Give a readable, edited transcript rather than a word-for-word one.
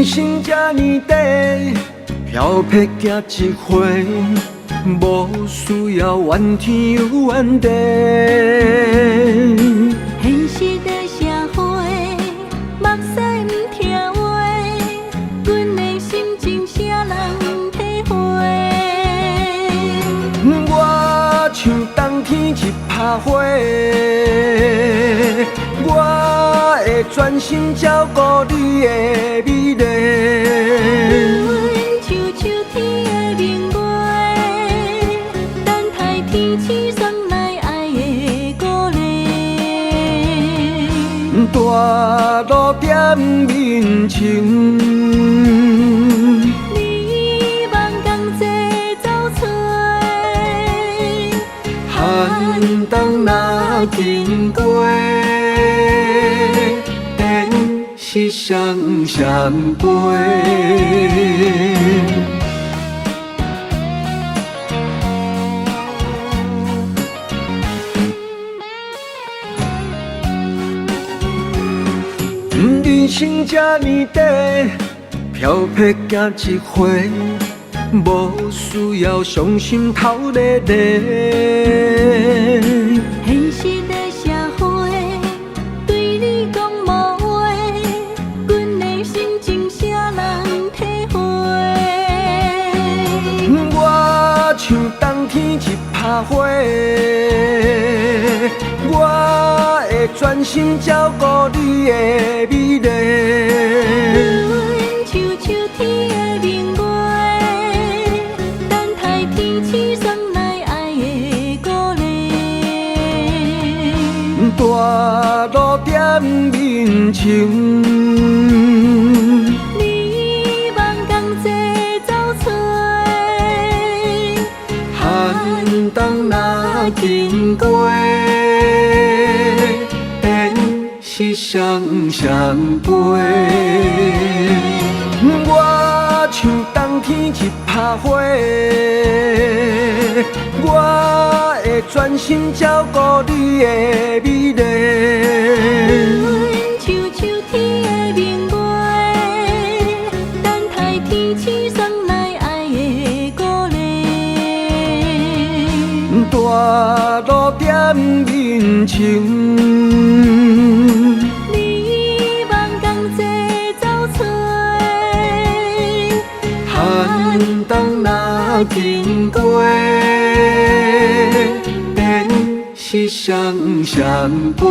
人生这呢短，漂泊行一回，无需要怨天尤怨地。现实的社会，目屎不听话，阮的心情啥人体会？我像冬天一拍花，我会专心照顾你的美丽。像秋天的明月，等待天气送来爱的鼓励。大路点面情，你忙工作走出，寒冬若经过，电是双双飞。人生这呢短，漂泊行一回，无需要伤心透泪泪。现实的社会，对你讲无话，阮的心情啥人体会？我像冬天一拍花，我会专心照顾你的美丽。像秋天的明月，等待天气送来爱的鼓励。大路点面情，你忙工作走出，寒冬若经过，电是双双飞。我像冬天一拍花，我会专心照顾你的美丽。像秋天的明月，等待天气送来爱的鼓励。大路点面情，你忙工作走出，寒冬若经过，电是双双飞。